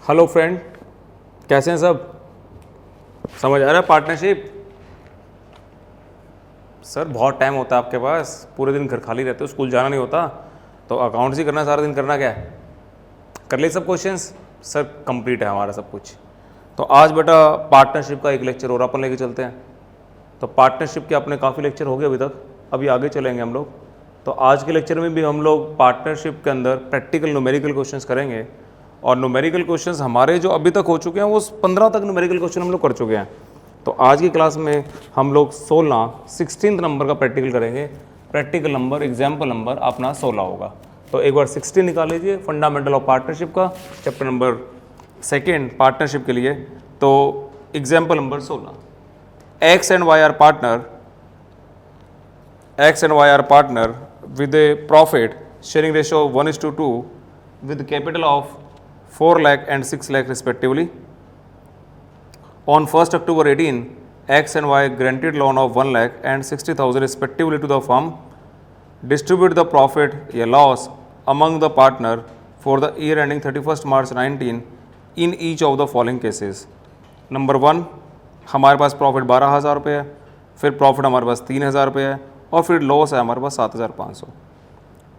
Hello friend, कैसे हैं सब? समझ आ रहा है पार्टनरशिप? सर बहुत टाइम होता है आपके पास, पूरे दिन घर खाली रहते हो, स्कूल जाना नहीं होता, तो अकाउंट्स ही करना सारा दिन। करना क्या है? कर ले सब क्वेश्चंस? सर कंप्लीट है हमारा सब कुछ। तो आज बेटा पार्टनरशिप का एक लेक्चर और अपन लेके चलते हैं। तो पार्टनरशिप के अपने काफ़ी लेक्चर हो गए अभी तक, अभी आगे चलेंगे हम लोग। तो आज के लेक्चर में भी हम लोग पार्टनरशिप के अंदर प्रैक्टिकल न्यूमेरिकल क्वेश्चंस करेंगे। और न्यूमेरिकल क्वेश्चंस हमारे जो अभी तक हो चुके हैं वो 15 तक न्यूमेरिकल क्वेश्चन हम लोग कर चुके हैं। तो आज की क्लास में हम लोग 16 नंबर का प्रैक्टिकल करेंगे। प्रैक्टिकल नंबर, एग्जाम्पल नंबर अपना 16 होगा। तो एक बार 16 निकाल लीजिए, फंडामेंटल ऑफ पार्टनरशिप का चैप्टर नंबर 2 पार्टनरशिप के लिए। तो example number 16, X and Y are partner with a profit sharing ratio of 1:2 with capital of 4 lakh and 6 lakh respectively. On 1st October 18, X and Y granted loan of 1 lakh and 60,000 respectively to the firm. Distribute the profit या loss among the partner for the year ending 31st March 19 in each of the following cases. Number 1, हमारे पास profit 12,000 रुपये है, फिर profit हमारे पास 3,000 रुपये है, और फिर लॉस है हमारे पास 7,500।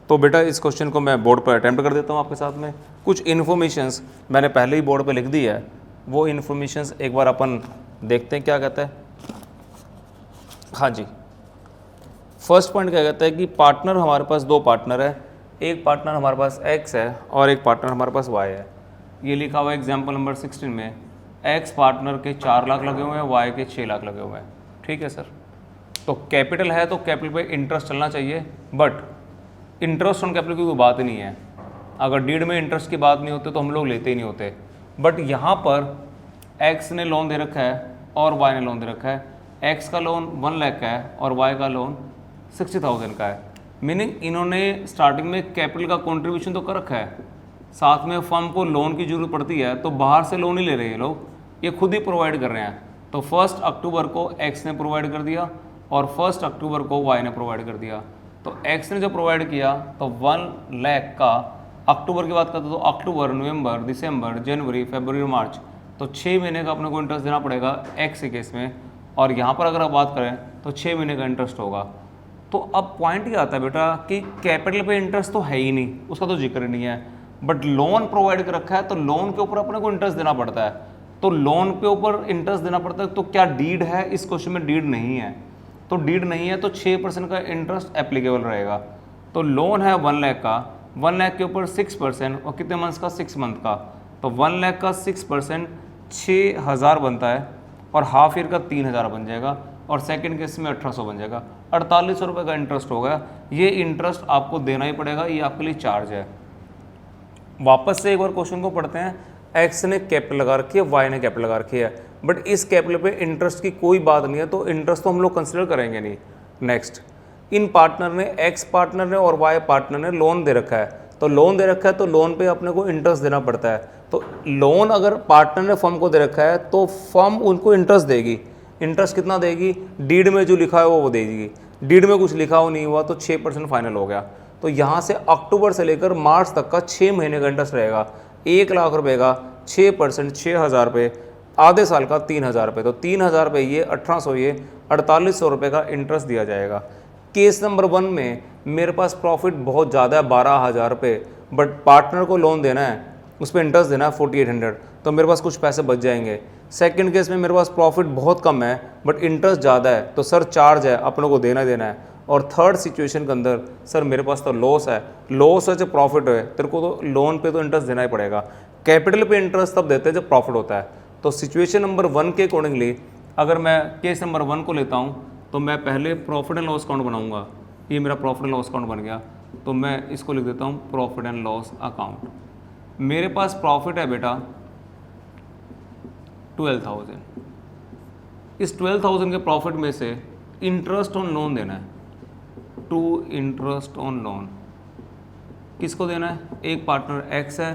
तो बेटा इस क्वेश्चन को मैं बोर्ड पर अटैम्प्ट कर देता हूँ आपके साथ में। कुछ इन्फॉर्मेशंस मैंने पहले ही बोर्ड पे लिख दी है, वो इन्फॉर्मेशंस एक बार अपन देखते हैं क्या कहता है। हाँ जी, फर्स्ट पॉइंट क्या कहता है कि पार्टनर हमारे पास 2 पार्टनर है, एक पार्टनर हमारे पास एक्स है और एक पार्टनर हमारे पास वाई है। ये लिखा हुआ है एग्जाम्पल नंबर 16 में, एक्स पार्टनर के 4 लाख लगे हुए हैं, वाई के 6 लाख लगे हुए हैं। ठीक है सर। तो कैपिटल है तो कैपिटल पे इंटरेस्ट चलना चाहिए, बट इंटरेस्ट ऑन कैपिटल की कोई बात नहीं है। अगर डीड में इंटरेस्ट की बात नहीं होती तो हम लोग लेते ही नहीं होते। बट यहाँ पर एक्स ने लोन दे रखा है और वाई ने लोन दे रखा है। एक्स का लोन 1 लाख का है और वाई का लोन 60,000 का है। मीनिंग इन्होंने स्टार्टिंग में कैपिटल का कॉन्ट्रीब्यूशन तो कर रखा है, साथ में फर्म को लोन की जरूरत पड़ती है तो बाहर से लोन ही ले रहे हैं लोग, ये खुद ही प्रोवाइड कर रहे हैं। तो 1 अक्टूबर को एक्स ने प्रोवाइड कर दिया और 1 अक्टूबर को वाई ने प्रोवाइड कर दिया। तो एक्स ने जो प्रोवाइड किया तो 1 लाख का, अक्टूबर की बात करते तो अक्टूबर, नवंबर, दिसंबर, जनवरी, फरवरी, मार्च, तो 6 महीने का अपने को इंटरेस्ट देना पड़ेगा एक्स के केस में। और यहाँ पर अगर आप बात करें तो 6 महीने का इंटरेस्ट होगा। तो अब पॉइंट ये आता है बेटा कि कैपिटल पे इंटरेस्ट तो है ही नहीं, उसका तो जिक्र नहीं है, बट लोन प्रोवाइड कर रखा है तो लोन के ऊपर अपने को इंटरेस्ट देना पड़ता है। तो लोन के ऊपर इंटरेस्ट देना पड़ता है, तो क्या डीड है? इस क्वेश्चन में डीड नहीं है, तो डीड नहीं है तो 6% का इंटरेस्ट एप्लीकेबल रहेगा। तो लोन है 1 लाख का, 1 लाख के ऊपर 6% और कितने मंथ्स का? 6 मंथ का। तो 1 लाख का 6% 6,000 बनता है और हाफ ईयर का 3,000 बन जाएगा और सेकंड केस में 1,800 बन जाएगा। 4,800 रुपये का इंटरेस्ट होगा। ये इंटरेस्ट आपको देना ही पड़ेगा, ये आपके लिए चार्ज है। वापस से एक बार क्वेश्चन को पढ़ते हैं। एक्स ने कैपिटल लगा रखी है, वाई ने कैपिटल लगा रखी है, बट इस कैपिटल पे इंटरेस्ट की कोई बात नहीं है, तो इंटरेस्ट तो हम लोग कंसिडर करेंगे नहीं। नेक्स्ट, इन पार्टनर ने, एक्स पार्टनर ने और वाई पार्टनर ने लोन दे रखा है, तो लोन दे रखा है तो लोन पे अपने को इंटरेस्ट देना पड़ता है। तो लोन अगर पार्टनर ने फर्म को दे रखा है तो फर्म उनको इंटरेस्ट देगी। इंटरेस्ट कितना देगी? डीड में जो लिखा है वो देगी। डीड में कुछ लिखा हो नहीं हुआ तो 6% फाइनल हो गया। तो यहाँ से अक्टूबर से लेकर मार्च तक का 6 महीने का इंटरेस्ट रहेगा। 1 लाख रुपये का 6%, 6,000 रुपये, आधे साल का 3,000 रुपये। तो 3,000 रुपये ये, 1,800 ये, 4,800 रुपये का इंटरेस्ट दिया जाएगा। केस नंबर 1 में मेरे पास प्रॉफिट बहुत ज़्यादा है, 12,000 रुपये, बट पार्टनर को लोन देना है, उस पर इंटरेस्ट देना है 4,800, तो मेरे पास कुछ पैसे बच जाएंगे। सेकंड केस में मेरे पास प्रॉफिट बहुत कम है बट इंटरेस्ट ज़्यादा है, तो सर चार्ज है, अपनों को देना है। और थर्ड सिचुएशन के अंदर सर मेरे पास तो लॉस है, लॉस है चाहे प्रॉफिट है, तेरे को तो लोन पे तो इंटरेस्ट देना ही पड़ेगा। कैपिटल पे इंटरेस्ट तब देते हैं जब प्रॉफिट होता है। तो सिचुएशन नंबर 1 के अकॉर्डिंगली अगर मैं केस नंबर 1 को लेता हूँ तो मैं पहले प्रॉफिट एंड लॉस अकाउंट बनाऊंगा। ये मेरा प्रॉफिट एंड लॉस अकाउंट बन गया। तो मैं इसको लिख देता हूँ प्रॉफिट एंड लॉस अकाउंट। मेरे पास प्रॉफिट है बेटा 12,000। इस 12,000 के प्रॉफिट में से इंटरेस्ट ऑन लोन देना है, टू इंटरेस्ट ऑन लोन किसको देना है? एक पार्टनर एक्स है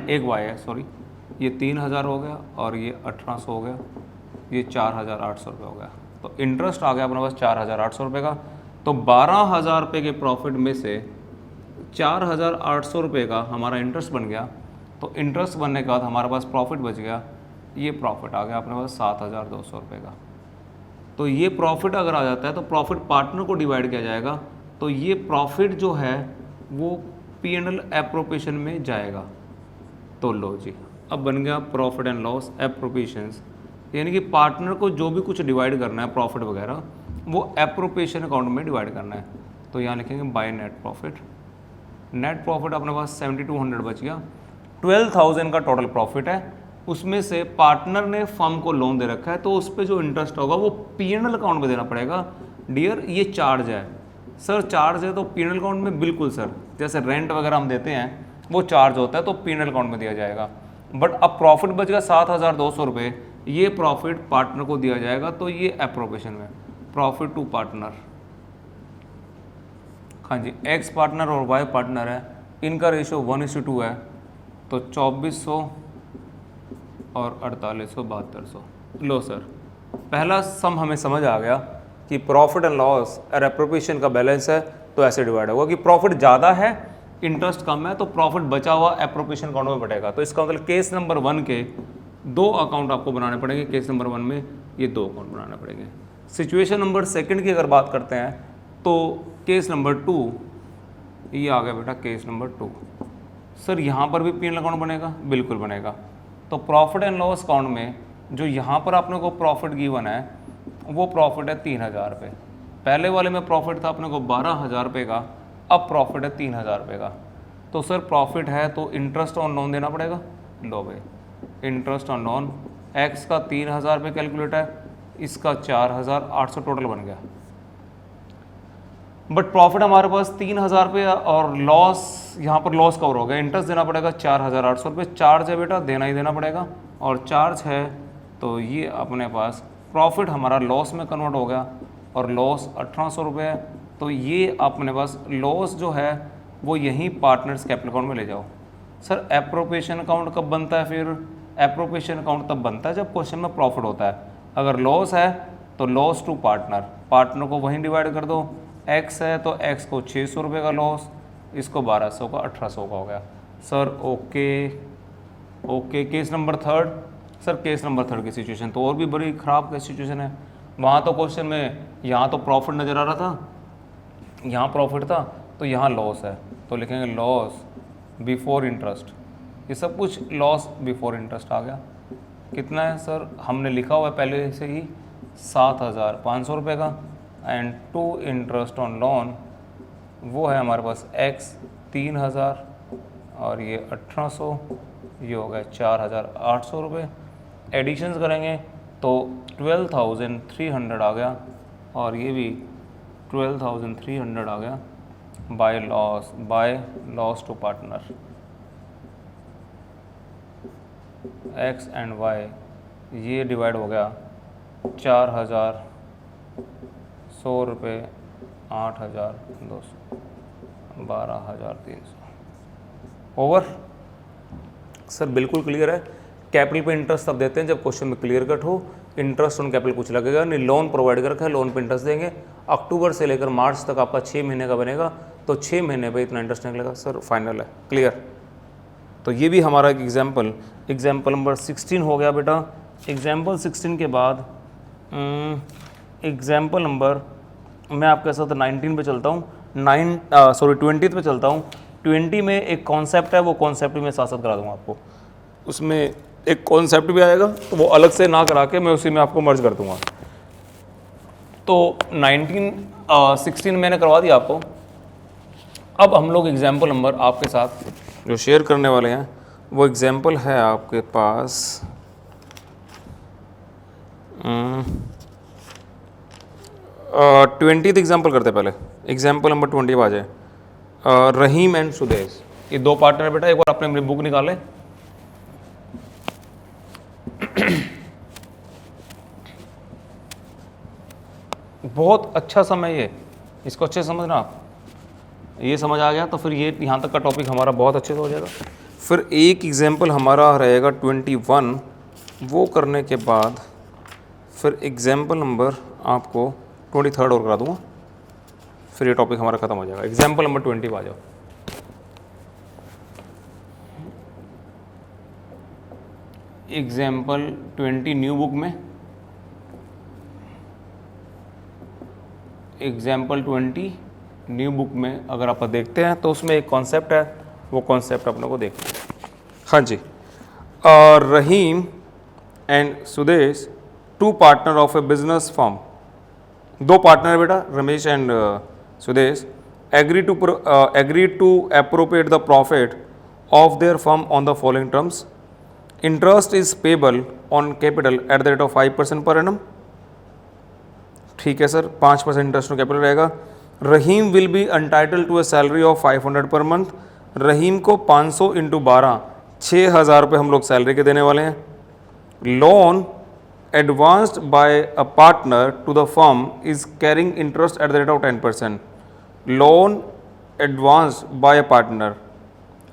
एक वाई है, सॉरी, ये 3,000 हो गया और ये 1,800 हो गया, ये 4,800 रुपये हो गया। तो इंटरेस्ट आ गया अपने पास 4,800 रुपये का। तो 12,000 रुपये के प्रॉफिट में से 4,800 रुपये का हमारा इंटरेस्ट बन गया। तो इंटरेस्ट बनने के बाद हमारे पास प्रॉफिट बच गया, ये प्रॉफिट आ गया अपने पास 7,200 रुपये का। तो ये प्रॉफिट अगर आ जाता है तो प्रॉफिट पार्टनर को डिवाइड किया जाएगा, तो ये प्रॉफिट जो है वो P&L एप्रोप्रिएशन में जाएगा। तो लो जी, अब बन गया प्रॉफिट एंड लॉस एप्रोप्रिएशंस, यानी कि पार्टनर को जो भी कुछ डिवाइड करना है प्रॉफिट वगैरह वो एप्रोप्रिएशन अकाउंट में डिवाइड करना है। तो यहाँ लिखेंगे by net profit. Net profit अपने पास 7,200 बच गया। 12,000 का टोटल प्रॉफिट है, उसमें से पार्टनर ने फर्म को लोन दे रखा है, तो उस पर जो इंटरेस्ट होगा वो P&L अकाउंट में देना पड़ेगा। डियर ये चार्ज है सर, चार्ज है तो P&L अकाउंट में, बिल्कुल सर, जैसे रेंट वगैरह हम देते हैं वो चार्ज होता है तो P&L अकाउंट में दिया जाएगा। बट अब प्रॉफिट बच गया 7,200 रुपये, ये प्रॉफिट पार्टनर को दिया जाएगा, तो ये एप्रोप्रिएशन में प्रॉफिट टू पार्टनर। हाँ जी, एक्स पार्टनर और वाई पार्टनर है, इनका रेशियो 1:2 है, तो 2,400 और 4,800 लो सर, पहला सम हमें समझ आ गया कि प्रॉफिट एंड लॉस और एप्रोप्रिएशन का बैलेंस है तो ऐसे डिवाइड होगा कि प्रॉफिट ज़्यादा है इंटरेस्ट कम है तो प्रॉफिट बचा हुआ एप्रोप्रिएशन अकाउंट में बटेगा। तो इसका मतलब केस नंबर 1 के 2 अकाउंट आपको बनाने पड़ेंगे, केस नंबर 1 में ये 2 अकाउंट बनाने पड़ेंगे। सिचुएशन नंबर 2 की अगर बात करते हैं तो केस नंबर 2, ये आ गया बेटा केस नंबर 2। सर यहाँ पर भी P&L अकाउंट बनेगा? बिल्कुल बनेगा। तो प्रॉफिट एंड लॉस अकाउंट में जो यहाँ पर आपने को प्रॉफिट गिवन है वो प्रॉफिट है 3,000 रुपये। पहले वाले में प्रॉफिट था अपने को 12,000 रुपये का, अब प्रॉफिट है 3,000 रुपये का। तो सर प्रॉफिट है तो इंटरेस्ट ऑन लोन देना पड़ेगा। लो भाई, इंटरेस्ट ऑन लोन एक्स का 3,000 रुपये कैलकुलेट है, इसका 4,800 टोटल बन गया। बट प्रॉफिट हमारे पास 3,000 रुपये और लॉस, यहाँ पर लॉस कवर हो गया, इंटरेस्ट देना पड़ेगा 4,800 रुपये। चार्ज है बेटा, देना ही देना पड़ेगा, और चार्ज है तो ये अपने पास प्रॉफिट हमारा लॉस में कन्वर्ट हो गया और लॉस 1,800 रुपये है। तो ये अपने पास लॉस जो है वो यहीं पार्टनर्स कैपिटल अकाउंट में ले जाओ। सर एप्रोप्रिएशन अकाउंट कब बनता है? फिर एप्रोप्रिएशन अकाउंट तब बनता है जब क्वेश्चन में प्रॉफिट होता है। अगर लॉस है तो लॉस टू पार्टनर, पार्टनर को वहीं डिवाइड कर दो। एक्स है तो एक्स को 600 रुपये का लॉस, इसको 1,200 का 1,800 का हो गया। Sir okay. Case number 3, sir case number 3 की सिचुएशन तो और भी बड़ी ख़राब की सिचुएशन है। वहाँ तो क्वेश्चन में यहाँ तो प्रॉफिट नज़र आ रहा था, यहाँ प्रॉफिट था, तो यहाँ लॉस है, तो लिखेंगे लॉस बिफोर इंटरेस्ट। ये सब कुछ लॉस बिफोर इंटरेस्ट आ गया। कितना है सर? हमने लिखा हुआ है पहले से ही 7,500 रुपये का, and to interest on loan वो है हमारे पास एक्स 3,000 और ये 1,800, ये हो गया 4,800 रुपये। एडिशंस करेंगे तो 12,300 आ गया, और ये भी 12,300 आ गया by loss to partner. X and Y ये डिवाइड हो गया 4,100 रुपये, 8,200, 12,300 ओवर। सर बिल्कुल क्लियर है। कैपिटल पे इंटरेस्ट तब देते हैं जब क्वेश्चन में क्लियर कट हो, इंटरेस्ट ऑन कैपिटल कुछ लगेगा नहीं, लोन प्रोवाइड कर रखा है, लोन पे इंटरेस्ट देंगे। अक्टूबर से लेकर मार्च तक आपका 6 महीने का बनेगा, तो 6 महीने पे इतना इंटरेस्ट निकलेगा। सर फाइनल है, क्लियर। तो ये भी हमारा एक एग्जाम्पल नंबर 16 हो गया बेटा। एग्जाम्पल 16 के बाद एग्जाम्पल नंबर, मैं आपके साथ 19 पे चलता हूँ, 20 पे चलता हूँ। 20 में एक कॉन्सेप्ट है, वो कॉन्सेप्ट भी मैं साथ साथ करा दूँगा आपको। उसमें एक कॉन्सेप्ट भी आएगा, तो वो अलग से ना करा के मैं उसी में आपको मर्ज कर दूँगा। तो 16 मैंने करवा दिया आपको। अब हम लोग एग्जाम्पल नंबर आपके साथ जो शेयर करने वाले हैं वो एग्जाम्पल है आपके पास 20th एग्जाम्पल करते हैं पहले। एग्जाम्पल नंबर 20 आ जाए। रहीम एंड सुदेश, ये दो पार्टनर बेटा, एक बार आपने अपनी बुक निकाले। बहुत अच्छा समय ये, इसको अच्छे से समझना आप। ये समझ आ गया तो फिर ये यहाँ तक का टॉपिक हमारा बहुत अच्छे से हो जाएगा। फिर एक एग्जाम्पल हमारा रहेगा 21, वो करने के बाद फिर एग्जाम्पल नंबर आपको 23 और करा दूँगा, फिर ये टॉपिक हमारा ख़त्म हो जाएगा। एग्जाम्पल नंबर 20 आ जाओ। एग्जाम्पल 20 न्यू बुक में, एग्जाम्पल 20 न्यू बुक में अगर आप देखते हैं तो उसमें एक कॉन्सेप्ट है, वो कॉन्सेप्ट अपने को देखते हैं। हाँ जी, Rahim and Sudesh, two partner of a business firm, दो पार्टनर है बेटा, Ramesh and Sudesh, agree to appropriate the profit of their firm on the following terms. Interest is payable on capital at the rate of 5% per annum. ठीक है sir, 5% interest on capital रहेगा। Rahim will be entitled to a salary of 500 per month. रहीम को 500 into 12, 6,000 रुपये हम लोग salary के देने वाले हैं। Loan advanced by a partner to the firm is carrying interest at the rate of 10%। Loan advanced by a partner,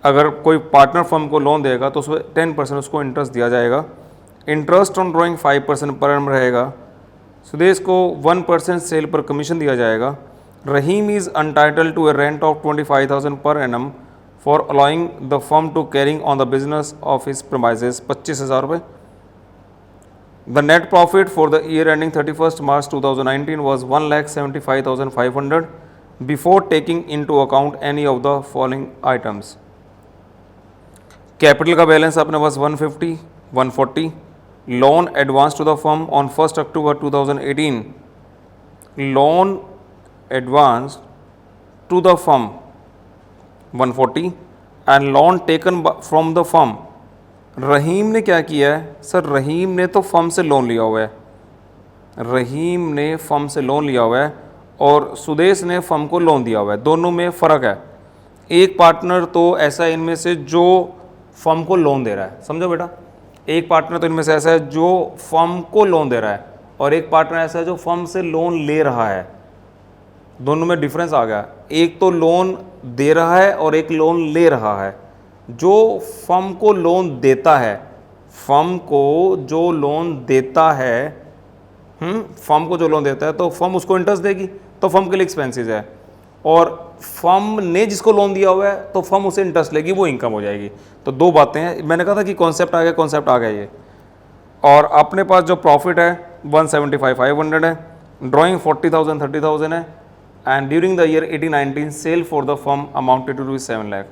अगर कोई पार्टनर फर्म को लोन देगा तो उसमें 10% उसको इंटरेस्ट दिया जाएगा। Interest on drawing 5% per annum रहेगा। सुदेश को 1% सेल पर कमीशन दिया जाएगा। Rahim is entitled to a rent of 25,000 per annum for allowing the firm to carrying on the business of his premises, 25,000 रुपये। The net profit for the year ending 31 March 2019 was 1,75,500 before taking into account any of the following items. Capital का balance अपने पास 150, 140। Loan advance to the firm on 1 October 2018, loan advance to the firm 140 and loan taken from the firm. Rahim ने क्या किया है sir, रहीम ने तो firm से लोन लिया हुआ है, रहीम ने फर्म से लोन लिया हुआ है और सुदेश ने फर्म को लोन दिया हुआ है, दोनों में फ़र्क है। एक पार्टनर तो ऐसा है इनमें से जो फर्म को लोन दे रहा है, समझो बेटा, एक पार्टनर तो इनमें से ऐसा है जो फर्म को लोन दे रहा है और एक पार्टनर ऐसा है जो फर्म से लोन ले रहा है। दोनों में डिफरेंस आ गया, एक तो लोन दे रहा है और एक लोन ले रहा है। जो फर्म को लोन देता है, फर्म को जो लोन देता है, फर्म को जो लोन देता है तो फर्म उसको इंटरेस्ट देगी, तो फर्म के लिए एक्सपेंसेस है, और फर्म ने जिसको लोन दिया हुआ है तो फर्म उसे इंटरेस्ट लेगी, वो इनकम हो जाएगी। तो दो बातें हैं, मैंने कहा था कि कॉन्सेप्ट आ गया, कॉन्सेप्ट आ गया ये। और अपने पास जो प्रॉफिट है 175,500 है, ड्राइंग 40,000 30,000 है, and during the year 18-19 sale for the firm amounted to 7 lakh.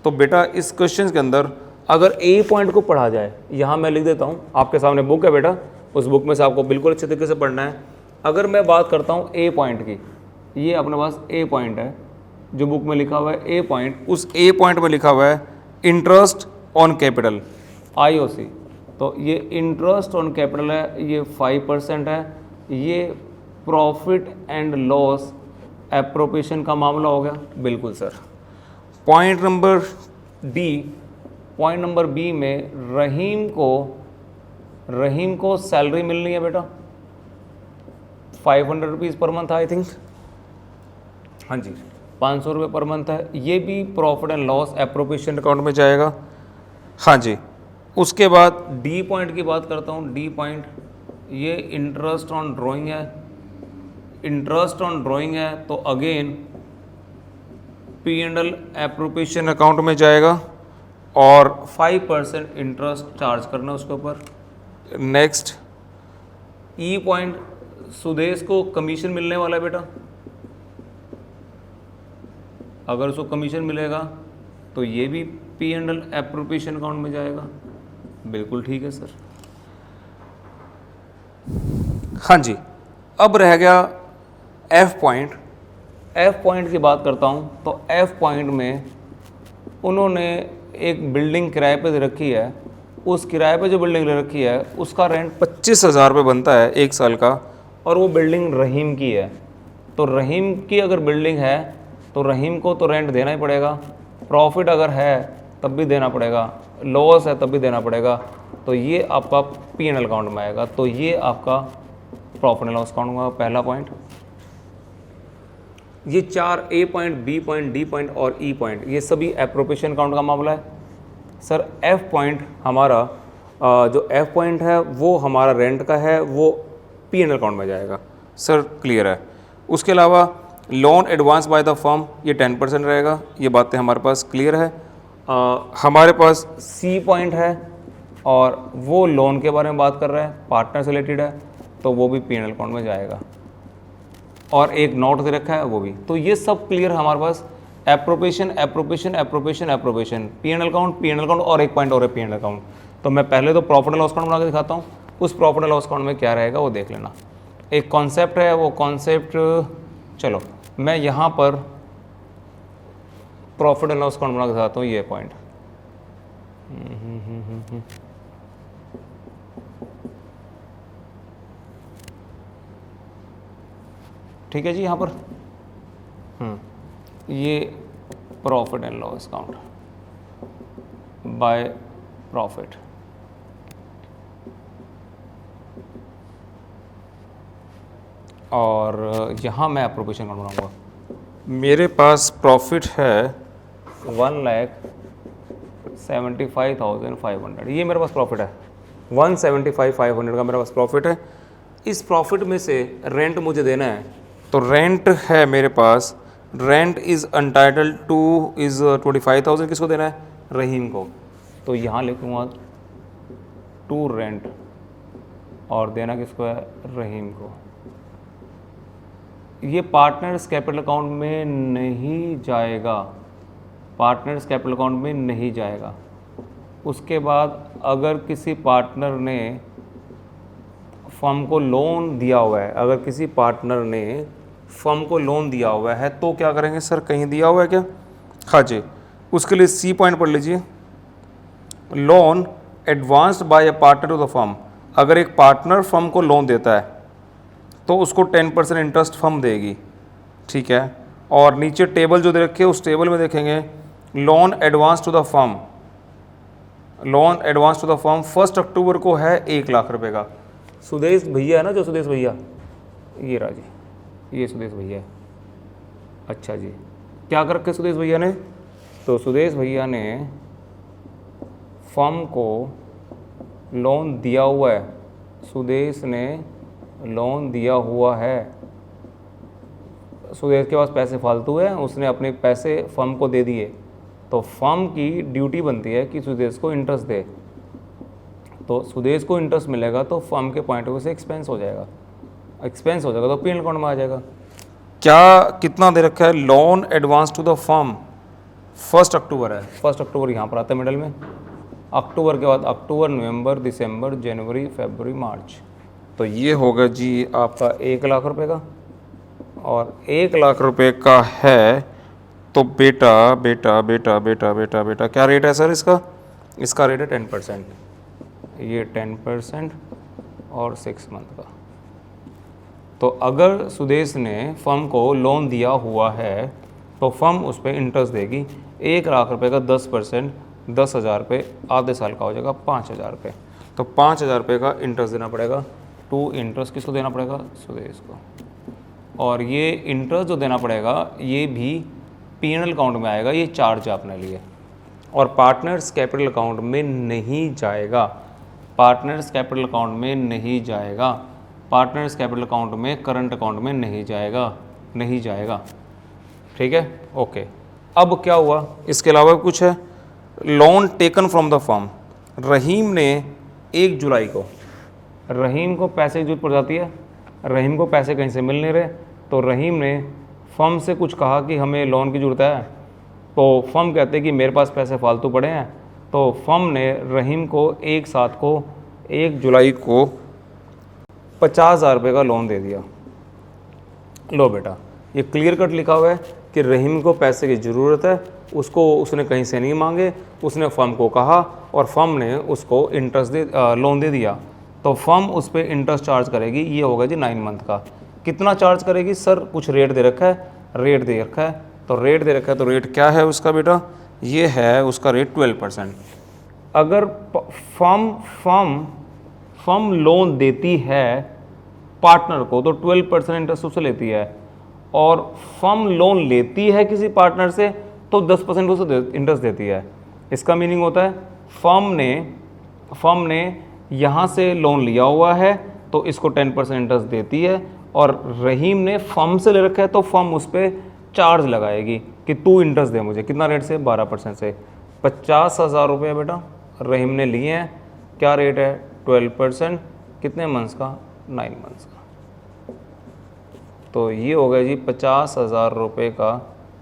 तो बेटा इस क्वेश्चन के अंदर अगर ए पॉइंट को पढ़ा जाए, यहाँ मैं लिख देता हूँ, आपके सामने बुक है बेटा, उस बुक में से आपको बिल्कुल अच्छे तरीके से पढ़ना है। अगर मैं बात करता हूँ ए पॉइंट की, ये अपने पास ए पॉइंट है जो बुक में लिखा हुआ है ए पॉइंट, उस ए पॉइंट में लिखा हुआ है इंटरेस्ट ऑन कैपिटल, IOC। तो ये इंटरेस्ट ऑन कैपिटल है, ये 5% है, ये प्रॉफिट एंड लॉस एप्रोप्रिएशन का मामला हो गया। बिल्कुल सर। पॉइंट नंबर बी में रहीम को सैलरी मिलनी है बेटा 500 rupees per month, I think, हाँ जी 500 रुपये पर मंथ है। ये भी profit and loss appropriation account में जाएगा, हाँ जी। उसके बाद डी पॉइंट की बात करता हूँ, डी पॉइंट, ये इंटरेस्ट ऑन ड्राइंग है, इंटरेस्ट ऑन ड्राइंग है तो अगेन P&L एप्रोप्रिएशन अकाउंट में जाएगा और 5% इंटरेस्ट चार्ज करना उसके ऊपर। नेक्स्ट ई पॉइंट, सुदेश को कमीशन मिलने वाला है बेटा, अगर उसको कमीशन मिलेगा तो ये भी P&L एप्रोप्रिएशन अकाउंट में जाएगा। बिल्कुल ठीक है सर, हाँ जी। अब रह गया एफ पॉइंट। एफ पॉइंट की बात करता हूँ तो एफ पॉइंट में उन्होंने एक बिल्डिंग किराए पे दे रखी है, उस किराए पे जो बिल्डिंग ले रखी है उसका रेंट 25,000 रुपये बनता है 1 साल का, और वो बिल्डिंग रहीम की है। तो रहीम की अगर बिल्डिंग है तो रहीम को तो रेंट देना ही पड़ेगा, प्रॉफिट अगर है तब भी देना पड़ेगा, लॉस है तब भी देना पड़ेगा। तो ये आपका P&L अकाउंट में आएगा। तो ये आपका प्रॉफिट एंड लॉस अकाउंट का पहला पॉइंट। ये 4 A point, B point, D point और E पॉइंट ये सभी एप्रोप्रिएशन अकाउंट का मामला है। सर F पॉइंट हमारा जो F पॉइंट है वो हमारा रेंट का है, वो P&L अकाउंट में जाएगा। सर क्लियर है। उसके अलावा loan advance by the firm ये 10% रहेगा। ये बातें हमारे पास क्लियर है। हमारे पास C पॉइंट है और वो लोन के बारे में बात कर रहा है, पार्टनर से रिलेटेड है, तो वो भी P&L अकाउंट में जाएगा। और एक नोट दे रखा है वो भी। तो ये सब क्लियर है हमारे पास। Appropriation, appropriation, appropriation, appropriation, P&L account और एक पॉइंट और है P&L अकाउंट। तो मैं पहले तो प्रॉफिट एंड लॉस अकाउंट बना के दिखाता हूँ, उस प्रॉफिट एंड लॉस अकाउंट में क्या रहेगा वो देख लेना। एक कॉन्सेप्ट है, वो कॉन्सेप्ट चलो मैं यहाँ पर प्रॉफिट एंड लॉस अकाउंट बना के दिखाता हूँ। ये पॉइंट ठीक है जी। यहाँ पर ये profit and loss account by profit, और यहाँ मैं एप्रोप्रिएशन अकाउंट बनाऊंगा। मेरे पास प्रॉफिट है 1,75,500, ये मेरे पास प्रॉफिट है 175,500 का मेरे पास प्रॉफिट है। इस प्रॉफिट में से रेंट मुझे देना है, तो रेंट है मेरे पास, rent is untitled to is 25,000। किसको देना है? रहीम को। तो यहाँ लिखूँगा टू रेंट और देना किसको है? रहीम को। ये पार्टनर्स कैपिटल अकाउंट में नहीं जाएगा, पार्टनर्स कैपिटल अकाउंट में नहीं जाएगा। उसके बाद अगर किसी पार्टनर ने फर्म को लोन दिया हुआ है, अगर किसी पार्टनर ने फर्म को लोन दिया हुआ है तो क्या करेंगे? सर कहीं दिया हुआ है क्या? हाँ जी, उसके लिए C पॉइंट पढ़ लीजिए। Loan advanced by a partner to the firm. अगर एक पार्टनर फर्म को लोन देता है तो उसको 10% इंटरेस्ट फर्म देगी, ठीक है। और नीचे टेबल जो दे रखे है उस टेबल में देखेंगे loan advance to the firm, loan advance to the firm 1 अक्टूबर को है 1 लाख रुपए का। सुदेश भैया है ना, जो सुदेश भैया, ये रहा जी, ये सुदेश भैया है। अच्छा जी, क्या कर रखे सुदेश भैया ने? तो सुदेश भैया ने फर्म को लोन दिया हुआ है, सुदेश ने लोन दिया हुआ है। सुदेश के पास पैसे फालतू है, उसने अपने पैसे फर्म को दे दिए, तो फर्म की ड्यूटी बनती है कि सुदेश को इंटरेस्ट दे। तो सुदेश को इंटरेस्ट मिलेगा तो फर्म के पॉइंट ऑफ व्यू से एक्सपेंस हो जाएगा, एक्सपेंस हो जाएगा तो P&L अकाउंट में आ जाएगा। क्या कितना दे रखा है? Loan advance to the firm 1 अक्टूबर है, 1 अक्टूबर यहाँ पर आता है मिडल में। अक्टूबर के बाद अक्टूबर, नवंबर, दिसंबर, जनवरी, फरवरी, मार्च। तो ये होगा जी आपका 1 लाख रुपए का। और 1 लाख रुपए का है तो बेटा बेटा बेटा बेटा बेटा बेटा क्या रेट है सर इसका? इसका रेट है 10%, ये 10% और 6 मंथ का। तो अगर सुदेश ने फर्म को लोन दिया हुआ है तो फर्म उस पर इंटरेस्ट देगी। 1 लाख रुपए का 10%, 10,000 रुपये आधे साल का हो जाएगा 5,000 रुपये। तो 5,000 रुपये का इंटरेस्ट देना पड़ेगा। टू इंटरेस्ट किसको देना पड़ेगा? सुदेश को। और ये इंटरेस्ट जो देना पड़ेगा ये भी P&L अकाउंट में आएगा, ये चार्ज है अपने लिए, और पार्टनर्स कैपिटल अकाउंट में नहीं जाएगा, पार्टनर्स कैपिटल अकाउंट में नहीं जाएगा, पार्टनर्स कैपिटल अकाउंट में, करंट अकाउंट में नहीं जाएगा, नहीं जाएगा। ठीक है, ओके। अब क्या हुआ? इसके अलावा कुछ है? Loan taken from the firm. Rahim ने 1 जुलाई को, रहीम को पैसे की जरूरत पड़ जाती है, रहीम को पैसे कहीं से मिल नहीं रहे, तो रहीम ने फर्म से कुछ कहा कि हमें लोन की ज़रूरत है। तो फर्म कहते हैं कि मेरे पास पैसे फालतू पड़े हैं, तो फर्म ने रहीम को एक साथ को 1 जुलाई को 50,000 रुपये का लोन दे दिया। लो बेटा, ये क्लियर कट लिखा हुआ है कि रहीम को पैसे की ज़रूरत है, उसको उसने कहीं से नहीं मांगे, उसने फर्म को कहा और फर्म ने उसको इंटरेस्ट लोन दे दिया, तो फर्म उस पर इंटरेस्ट चार्ज करेगी। ये होगा जी 9 मंथ का। कितना चार्ज करेगी सर? कुछ रेट दे रखा है, रेट दे रखा है, तो रेट दे रखा है, तो रेट क्या है उसका बेटा? ये है उसका रेट 12%। अगर फर्म लोन देती है पार्टनर को तो 12% इंटरेस्ट उससे लेती है, और फर्म लोन लेती है किसी पार्टनर से तो 10% उसे इंटरेस्ट देती है। इसका मीनिंग होता है फर्म ने यहाँ से लोन लिया हुआ है तो इसको 10% इंटरेस्ट देती है, और रहीम ने फर्म से ले रखा है तो फर्म उस पर चार्ज लगाएगी कि तू इंटरेस्ट दे मुझे। कितना रेट से? 12% से। 50,000 रुपये बेटा रहीम ने लिए हैं, क्या रेट है? 12%। कितने मंथ्स का? 9 मंथ्स का। तो ये हो गया जी 50,000 रुपये का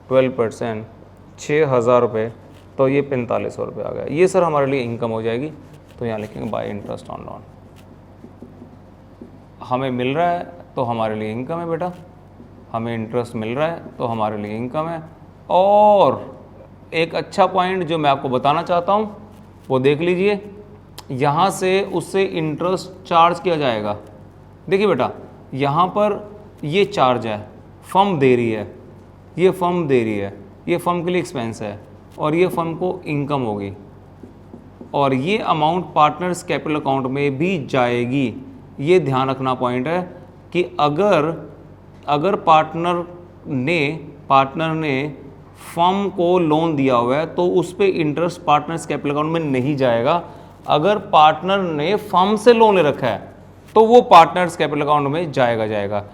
12%, 6,000 रुपये, तो ये 4500 रुपये आ गया। ये सर हमारे लिए इनकम हो जाएगी, तो यहाँ लिखेंगे बाय इंटरेस्ट ऑन लोन। हमें मिल रहा है तो हमारे लिए इनकम है बेटा, हमें इंटरेस्ट मिल रहा है तो हमारे लिए इनकम है। और एक अच्छा पॉइंट जो मैं आपको बताना चाहता हूँ वो देख लीजिए, यहाँ से उससे इंटरेस्ट चार्ज किया जाएगा। देखिए बेटा, यहाँ पर ये चार्ज है, फर्म दे रही है, ये फर्म दे रही है, ये फर्म के लिए एक्सपेंस है, और ये फर्म को इनकम होगी, और ये अमाउंट पार्टनर्स कैपिटल अकाउंट में भी जाएगी। ये ध्यान रखना पॉइंट है कि अगर पार्टनर ने फर्म को लोन दिया हुआ है तो उस पर इंटरेस्ट पार्टनर्स कैपिटल अकाउंट में नहीं जाएगा। अगर पार्टनर ने फर्म से लोन ले रखा है तो वो पार्टनर्स कैपिटल अकाउंट में जाएगा।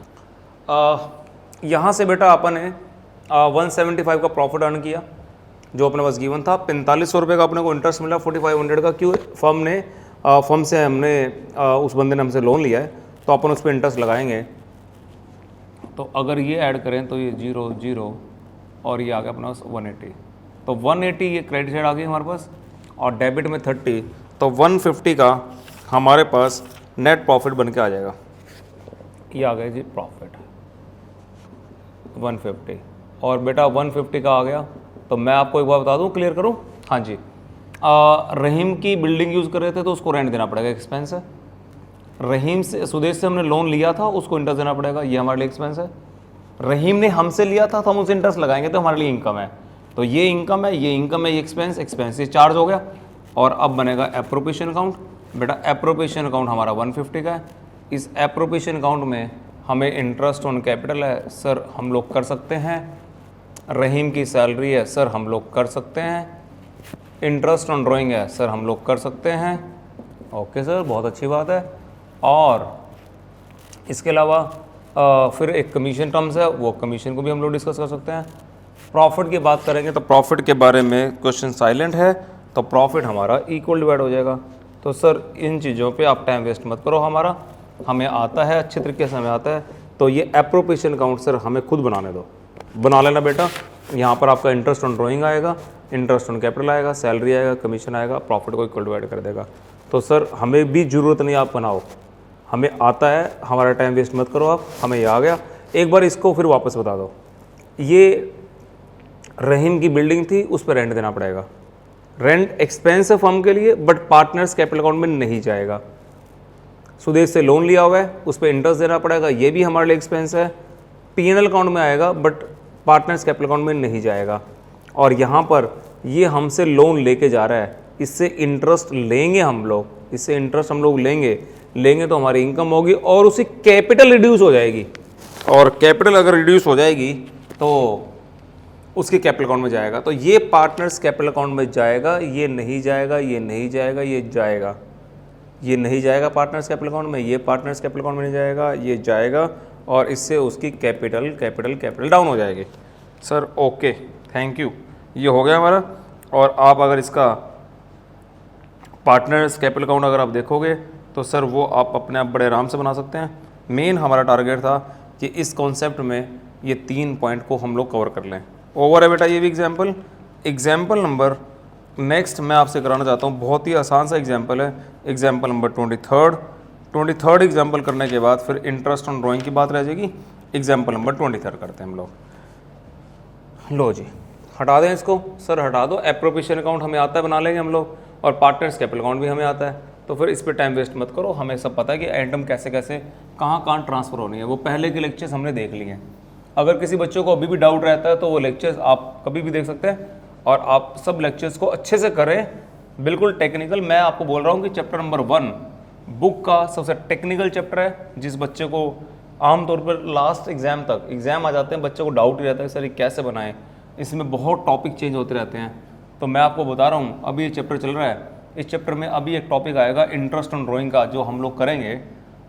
यहाँ से बेटा अपन ने 175 का प्रॉफिट अर्न किया जो अपने पास गिवन था। 4500 रुपये का अपने को इंटरेस्ट मिला, 4500 का क्यों? फर्म से हमने उस बंदे ने हमसे लोन लिया है तो अपन उस पर इंटरेस्ट लगाएंगे। तो अगर ये ऐड करें तो ये 0 0 और ये आ गया अपने पास 180, तो 180 ये क्रेडिट साइड आ गई हमारे पास, और डेबिट में 30, तो 150 का हमारे पास नेट प्रॉफिट बन के आ जाएगा। ये आ गया जी प्रॉफिट 150, और बेटा 150 का आ गया। तो मैं आपको एक बार बता दूं, क्लियर करूं? हाँ जी, रहीम की बिल्डिंग यूज़ कर रहे थे तो उसको रेंट देना पड़ेगा, एक्सपेंस है। रहीम से, सुदेश से हमने लोन लिया था, उसको इंटरेस्ट देना पड़ेगा, ये हमारे लिए एक्सपेंस है। रहीम ने हमसे लिया था तो हम उसे इंटरेस्ट लगाएंगे तो हमारे लिए इनकम है। तो ये इनकम है, ये इनकम है, ये एक्सपेंस ये चार्ज हो गया। और अब बनेगा एप्रोप्रिएशन अकाउंट। बेटा एप्रोप्रिएशन अकाउंट हमारा 150 का है। इस एप्रोप्रिएशन अकाउंट में हमें इंटरेस्ट ऑन कैपिटल है, सर हम लोग कर सकते हैं। रहीम की सैलरी है, सर हम लोग कर सकते हैं। इंटरेस्ट ऑन ड्राइंग है, सर हम लोग कर सकते हैं। ओके सर, बहुत अच्छी बात है। और इसके अलावा फिर एक कमीशन टर्म्स है, वो कमीशन को भी हम लोग डिस्कस कर सकते हैं। प्रॉफिट की बात करेंगे तो प्रॉफिट के बारे में क्वेश्चन साइलेंट है, तो प्रॉफिट हमारा इक्वल डिवाइड हो जाएगा। तो सर इन चीज़ों पे आप टाइम वेस्ट मत करो, हमें आता है, अच्छे तरीके से हमें आता है। तो ये एप्रोप्रिएशन अकाउंट सर हमें खुद बनाने दो, बना लेना बेटा। यहाँ पर आपका इंटरेस्ट ऑन ड्राइंग आएगा, इंटरेस्ट ऑन कैपिटल आएगा, सैलरी आएगा, कमीशन आएगा, प्रॉफिट को इक्वल डिवाइड कर देगा। तो सर हमें भी ज़रूरत नहीं आप बनाओ, हमें आता है, हमारा टाइम वेस्ट मत करो आप, हमें ये आ गया। एक बार इसको फिर वापस बता दो। ये रहीम की बिल्डिंग थी, उस पर रेंट देना पड़ेगा, रेंट एक्सपेंस है फर्म के लिए, बट पार्टनर्स कैपिटल अकाउंट में नहीं जाएगा। सुदेश से लोन लिया हुआ है, उस पर इंटरेस्ट देना पड़ेगा, ये भी हमारे लिए एक्सपेंस है, पीएनएल अकाउंट में आएगा बट पार्टनर्स कैपिटल अकाउंट में नहीं जाएगा। और यहाँ पर ये हमसे लोन लेके जा रहा है, इससे इंटरेस्ट लेंगे हम लोग, इससे इंटरेस्ट हम लोग लेंगे तो हमारी इनकम होगी और उसकी कैपिटल रिड्यूस हो जाएगी। और कैपिटल अगर रिड्यूस हो जाएगी तो उसके कैपिटल अकाउंट में जाएगा। तो ये पार्टनर्स कैपिटल अकाउंट में जाएगा, ये नहीं जाएगा, ये नहीं जाएगा, ये जाएगा, ये नहीं जाएगा पार्टनर्स कैपिटल अकाउंट में, ये पार्टनर्स कैपिटल अकाउंट में नहीं जाएगा, ये जाएगा, और इससे उसकी कैपिटल डाउन हो जाएगी। सर ओके, थैंक यू, ये हो गया हमारा। और आप अगर इसका पार्टनर्स कैपिटल अकाउंट अगर आप देखोगे तो सर वो आप अपने आप बड़े आराम से बना सकते हैं। मेन हमारा टारगेट था कि इस कॉन्सेप्ट में ये 3 पॉइंट को हम लोग कवर कर लें। ओवर है बेटा ये भी एग्जाम्पल नंबर नेक्स्ट मैं आपसे कराना चाहता हूँ, बहुत ही आसान सा एग्जाम्पल है। एग्जाम्पल नंबर 23 एग्जाम्पल करने के बाद फिर इंटरेस्ट ऑन ड्राइंग की बात रह जाएगी। एग्जाम्पल नंबर 23 करते हैं हम लोग। लो जी, हटा दें इसको, सर हटा दो। एप्रोप्रिएशन अकाउंट हमें आता है, बना लेंगे हम लोग, और पार्टनर्स कैपिटल अकाउंट भी हमें आता है। तो फिर इस पर टाइम वेस्ट मत करो। हमें सब पता है कि एटम कैसे कैसे कहाँ कहाँ ट्रांसफ़र होनी है, वो पहले के लेक्चर्स हमने देख लिए हैं। अगर किसी बच्चों को अभी भी डाउट रहता है तो वो लेक्चर्स आप कभी भी देख सकते हैं, और आप सब लेक्चर्स को अच्छे से करें, बिल्कुल टेक्निकल। मैं आपको बोल रहा हूँ कि चैप्टर नंबर 1 बुक का सबसे टेक्निकल चैप्टर है, जिस बच्चे को आमतौर पर लास्ट एग्जाम तक, एग्जाम आ जाते हैं बच्चे को डाउट ही रहता है सर ये कैसे बनाएं, इसमें बहुत टॉपिक चेंज होते रहते हैं। तो मैं आपको बता रहा हूँ अभी ये चैप्टर चल रहा है, इस चैप्टर में अभी एक टॉपिक आएगा इंटरेस्ट ऑन ड्राइंग का, जो हम लोग करेंगे।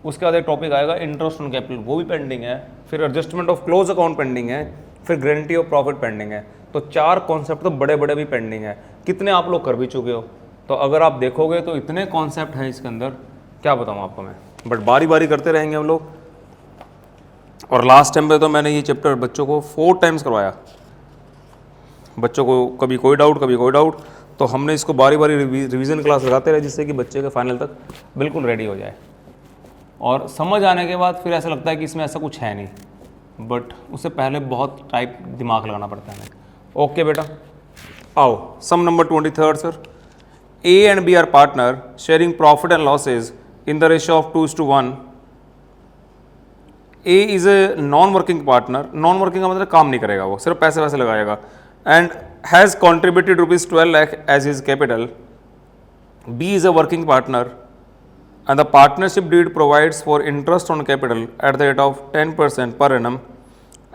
उसके बाद एक टॉपिक आएगा इंटरेस्ट ऑन कैपिटल, वो भी पेंडिंग है। फिर adjustment of close account pending है। फिर गारंटी ऑफ प्रॉफिट पेंडिंग है। तो 4 कॉन्सेप्ट तो बड़े बड़े भी पेंडिंग है। कितने आप लोग कर भी चुके हो, तो अगर आप देखोगे तो इतने कॉन्सेप्ट हैं इसके अंदर, क्या बताऊँ आपको मैं। बट बारी बारी करते रहेंगे हम लोग। और लास्ट टाइम पे तो मैंने ये चैप्टर बच्चों को 4 टाइम्स करवाया, बच्चों को कभी कोई डाउट कभी कोई डाउट, तो हमने इसको बारी बारी रिवीजन क्लास लगाते रहे, जिससे कि बच्चे के फाइनल तक बिल्कुल रेडी हो जाए। और समझ आने के बाद फिर ऐसा लगता है कि इसमें ऐसा कुछ है नहीं, बट उससे पहले बहुत टाइप दिमाग लगाना पड़ता है। ओके बेटा, आओ sum number 23 sir. A and B are partner sharing profit and losses in the ratio of 2:1. A is a non-working partner, non-working का मतलब काम नहीं करेगा, वो सिर्फ पैसे वैसे लगाएगा, and has contributed rupees 12 lakh as his capital. B is a working partner and the partnership deed provides for interest on capital at the rate of 10% per annum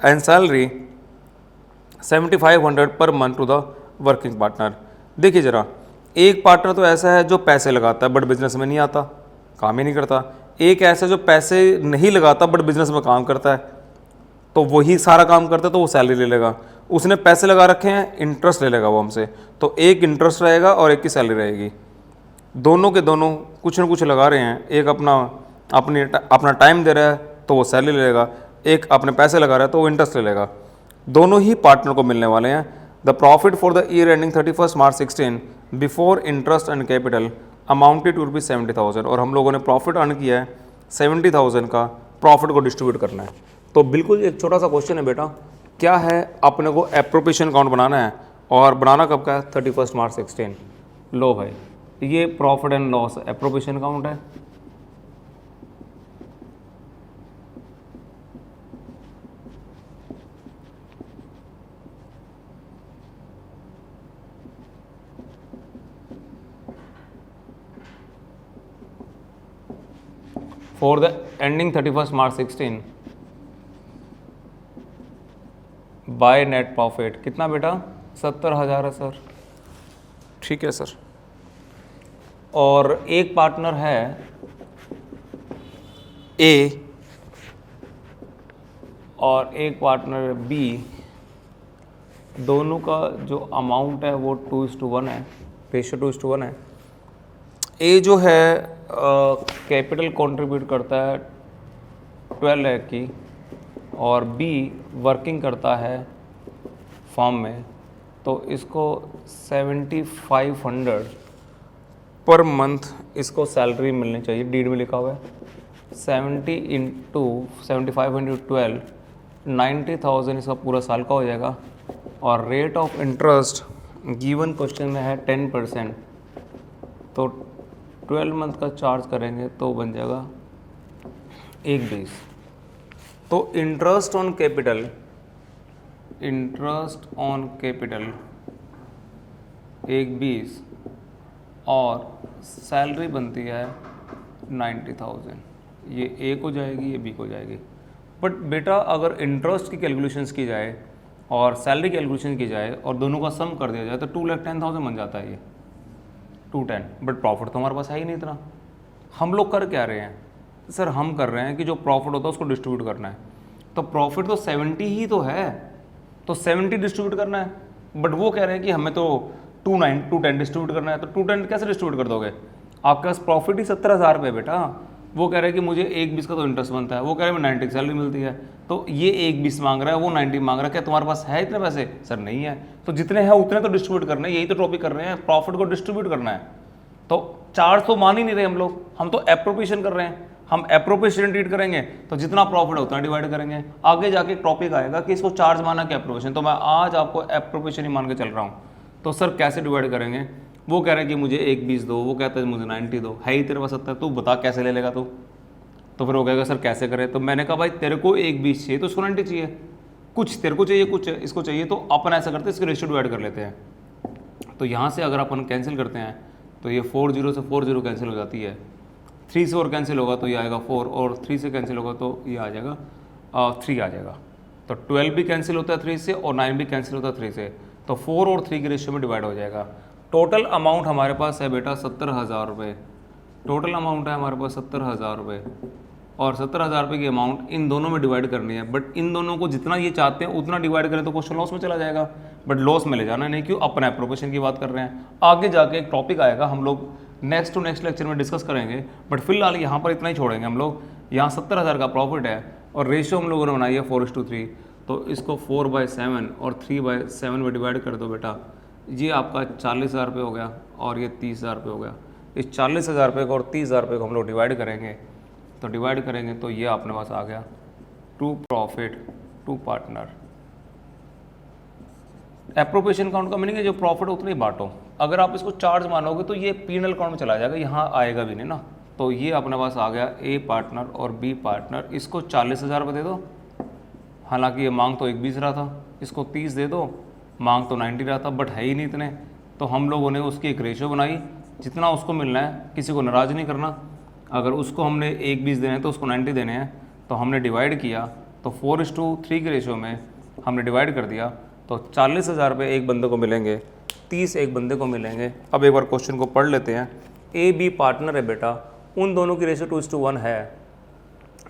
and salary 7,500 per month to the working partner. देखिए जरा, एक partner तो ऐसा है जो पैसे लगाता है बट बिजनेस में नहीं आता, काम ही नहीं करता। एक ऐसा जो पैसे नहीं लगाता बट बिजनेस में काम करता है, तो वही सारा काम करता है, तो वो सैलरी ले लेगा। उसने पैसे लगा रखे हैं, इंटरेस्ट ले लेगा वो हमसे, तो एक इंटरेस्ट रहेगा और एक की सैलरी रहेगी। दोनों के दोनों कुछ ना कुछ लगा रहे हैं, एक अपना टाइम दे रहा है तो वो सैलरी ले लेगा, एक अपने पैसे लगा रहा है तो वो इंटरेस्ट ले लेगा। दोनों ही पार्टनर को मिलने वाले हैं। The profit for the year ending 31 March 16 before interest and capital amounted to rupees 70,000, और हम लोगों ने प्रॉफिट अर्न किया है 70,000 का, प्रॉफिट को डिस्ट्रीब्यूट करना है। तो बिल्कुल एक छोटा सा क्वेश्चन है बेटा, क्या है, अपने को एप्रोप्रिएशन अकाउंट बनाना है, और बनाना कब का है, 31 मार्च 16। लो भाई, ये profit and loss appropriation account है। For the ending 31st March 16 by net profit कितना बेटा, 70,000 है सर, ठीक है सर। और एक पार्टनर है ए और एक पार्टनर बी, दोनों का जो अमाउंट है वो 2:1 है, रेशियो 2:1 है। ए जो है कैपिटल कंट्रीब्यूट करता है 12 लाख की, और बी वर्किंग करता है फॉर्म में, तो इसको 7,500 पर मंथ इसको सैलरी मिलनी चाहिए। डीड में लिखा हुआ है 70 × 7,500 × 12, 90,000 इसका पूरा साल का हो जाएगा। और rate of interest given question में है 10%, तो 12 मंथ का चार्ज करेंगे तो बन जाएगा 1,20। तो इंटरेस्ट ऑन कैपिटल 1,20 और सैलरी बनती है 90,000। ये ए को जाएगी, ये बी को जाएगी। बट बेटा अगर इंटरेस्ट की कैलकुलेशंस की जाए और सैलरी कैलकुलेशन की जाए और दोनों का सम कर दिया जाए तो 2,10,000 बन जाता है ये 210। बट प्रॉफिट तो हमारे पास है ही नहीं इतना। हम लोग कर क्या रहे हैं सर, हम कर रहे हैं कि जो प्रॉफिट होता है उसको डिस्ट्रीब्यूट करना है। तो प्रॉफिट तो 70 ही तो है, तो 70 डिस्ट्रीब्यूट करना है। बट वो कह रहे हैं कि हमें तो 210 डिस्ट्रीब्यूट करना है, तो 210 कैसे डिस्ट्रीब्यूट कर दोगे, आपके पास प्रॉफिट ही 70,000 रुपये बेटा। वो कह रहे हैं कि मुझे 1,20 का तो इंटरेस्ट बनता है, वो कह रहे हैं 90 की सैलरी मिलती है, तो ये 1,20 मांग रहा है, वो 90 मांग रहा है। क्या तुम्हारे पास है इतने पैसे, सर नहीं है। तो जितने हैं उतने तो डिस्ट्रीब्यूट करने हैं, यही तो टॉपिक कर रहे हैं, प्रॉफिट को डिस्ट्रीब्यूट करना है। तो चार्ज तो मान ही नहीं रहे हम तो एप्रोप्रिएशन कर रहे हैं। हम एप्रोप्रिएशन ट्रीट करेंगे तो जितना प्रॉफिट है उतना डिवाइड करेंगे। आगे जाके एक टॉपिक आएगा कि इसको चार्ज माना कि एप्रोप्रिएशन, तो मैं आज आपको एप्रोप्रिएशन ही मान के चल रहा हूँ। तो सर कैसे डिवाइड करेंगे, वो कह रहा है कि मुझे 1/20 दो, वो कहता है मुझे 90 दो, है ही तेरे पास 70, तू बता कैसे ले लेगा तू। तो फिर वो कहेगा सर कैसे करें। तो मैंने कहा भाई तेरे को 1/20 चाहिए तो उसको 90 चाहिए, कुछ तेरे को चाहिए कुछ इसको चाहिए, तो अपन ऐसा करते हैं इसके रेशियो डिवाइड कर लेते हैं। तो यहाँ से अगर अपन कैंसिल करते हैं तो ये 40 से 40 कैंसिल हो जाती है, 3 से और कैंसिल होगा तो ये आएगा 4, और 3 से कैंसिल होगा तो ये आ जाएगा 3 आ जाएगा। तो 12 भी कैंसिल होता है 3 से और 9 भी कैंसिल होता है 3 से, तो 4 और 3 के रेशियो में डिवाइड हो जाएगा। टोटल अमाउंट हमारे पास है बेटा 70,000 रुपये, टोटल अमाउंट है हमारे पास 70,000 रुपये, और 70,000 रुपये की अमाउंट इन दोनों में डिवाइड करनी है। बट इन दोनों को जितना ये चाहते हैं उतना डिवाइड करें तो क्वेश्चन लॉस में चला जाएगा, बट लॉस में ले जाना नहीं, क्यों, अपन एप्रोप्रिएशन की बात कर रहे हैं। आगे जाके एक टॉपिक आएगा, हम लोग नेक्स्ट टू नेक्स्ट लेक्चर में डिस्कस करेंगे, बट फिलहाल यहाँ पर इतना ही छोड़ेंगे हम लोग। यहाँ 70,000 का प्रॉफिट है और रेशियो हम लोगों ने बनाई है 4:3, तो इसको 4/7 और 3/7 में डिवाइड कर दो बेटा, ये आपका 40,000 रुपये हो गया और ये 30,000 रुपये हो गया। इस 40,000 रुपये को और 30,000 रुपये को हम लोग डिवाइड करेंगे, तो डिवाइड करेंगे तो ये अपने पास आ गया to profit to partner. Appropriation account का मीनिंग है जो प्रॉफिट उतना ही बांटो। अगर आप इसको चार्ज मानोगे तो ये पीनल अकाउंट में चला जाएगा, यहाँ आएगा भी नहीं ना। तो ये अपने पास आ गया ए पार्टनर और बी पार्टनर, इसको 40,000 रुपये दे दो, हालांकि ये मांग तो 1/20 रहा था, इसको 30 दे दो, मांग तो 90 रहा था, बट है ही नहीं इतने। तो हम लोगों ने उसकी एक रेशियो बनाई, जितना उसको मिलना है, किसी को नाराज़ नहीं करना। अगर उसको हमने 1/20 देने हैं तो उसको 90 देने हैं, तो हमने डिवाइड किया, तो 4:3 के रेशियो में हमने डिवाइड कर दिया, तो 40,000 रुपये एक बंदे को मिलेंगे, 30 एक बंदे को मिलेंगे। अब एक बार क्वेश्चन को पढ़ लेते हैं। ए बी पार्टनर है बेटा, उन दोनों की रेशियो 2:1 है।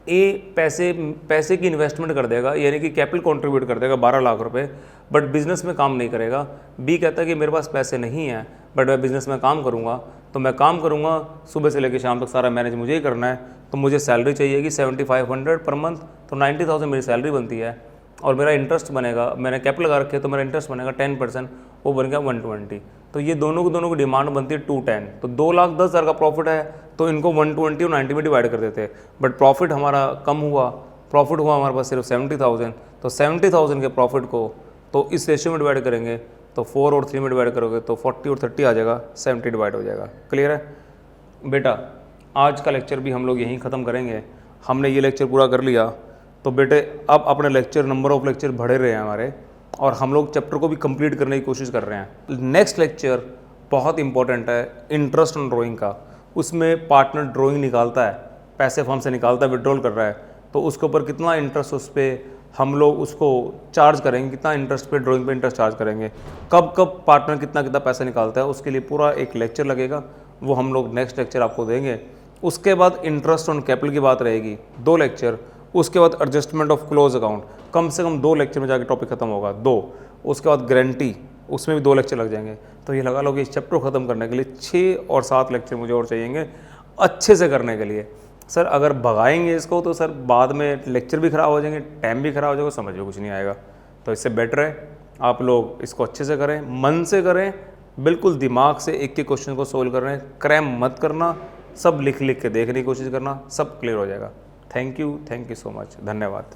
ए पैसे की इन्वेस्टमेंट कर देगा, यानी कि कैपिटल कंट्रीब्यूट कर देगा 12 लाख रुपए, बट बिजनेस में काम नहीं करेगा। बी कहता है कि मेरे पास पैसे नहीं हैं बट मैं बिजनेस में काम करूँगा, तो मैं काम करूँगा सुबह से लेकर शाम तक, सारा मैनेज मुझे ही करना है, तो मुझे सैलरी चाहिए कि 7,500 पर मंथ, तो 90,000 मेरी सैलरी बनती है, और मेरा इंटरेस्ट बनेगा, मैंने कैपिटल लगा रखे तो मेरा इंटरेस्ट बनेगा 10%, वो बन गया 120। तो ये दोनों की डिमांड बनती है 210, तो 2,10,000 का प्रॉफिट है, तो इनको 120 और 90 में डिवाइड कर देते हैं। बट प्रॉफिट हमारा कम हुआ, प्रॉफिट हुआ हमारे पास सिर्फ 70,000, तो 70,000 के प्रॉफिट को तो इस रेशियो में डिवाइड करेंगे, तो 4 और 3 में डिवाइड करोगे तो 40 और 30 आ जाएगा, 70 डिवाइड हो जाएगा। क्लियर है बेटा? आज का लेक्चर भी हम लोग यहीं ख़त्म करेंगे। हमने ये लेक्चर पूरा कर लिया, तो बेटे अब अपने लेक्चर, नंबर ऑफ लेक्चर बढ़े रहे हैं हमारे, और हम लोग चैप्टर को भी कंप्लीट करने की कोशिश कर रहे हैं। नेक्स्ट लेक्चर बहुत इंपॉर्टेंट है, इंटरेस्ट ऑन ड्राइंग का। उसमें पार्टनर ड्राइंग निकालता है, पैसे फर्म से निकालता है, विड्रॉल कर रहा है, तो उसके ऊपर कितना इंटरेस्ट, उस पर हम लोग उसको चार्ज करेंगे, कितना इंटरेस्ट पे, ड्राइंग पे इंटरेस्ट चार्ज करेंगे, कब कब पार्टनर कितना कितना पैसा निकालता है, उसके लिए पूरा एक लेक्चर लगेगा, वो हम लोग नेक्स्ट लेक्चर आपको देंगे। उसके बाद इंटरेस्ट ऑन कैपिटल की बात रहेगी, 2 लेक्चर। उसके बाद एडजस्टमेंट ऑफ क्लोज अकाउंट, कम से कम 2 लेक्चर में जाके टॉपिक खत्म होगा, 2। उसके बाद गारंटी, उसमें भी 2 लेक्चर लग जाएंगे। तो ये लगा लो कि इस चैप्टर को ख़त्म करने के लिए 6 और 7 लेक्चर मुझे और चाहिएंगे अच्छे से करने के लिए। सर अगर भगाएंगे इसको तो सर बाद में लेक्चर भी ख़राब हो जाएंगे, टाइम भी ख़राब हो जाएगा, समझ में कुछ नहीं आएगा। तो इससे बेटर है आप लोग इसको अच्छे से करें, मन से करें, बिल्कुल दिमाग से एक एक क्वेश्चन को सोल्व कर रहे हैं, क्रैम मत करना, सब लिख लिख के देखने की कोशिश करना, सब क्लियर हो जाएगा। थैंक यू सो मच, धन्यवाद।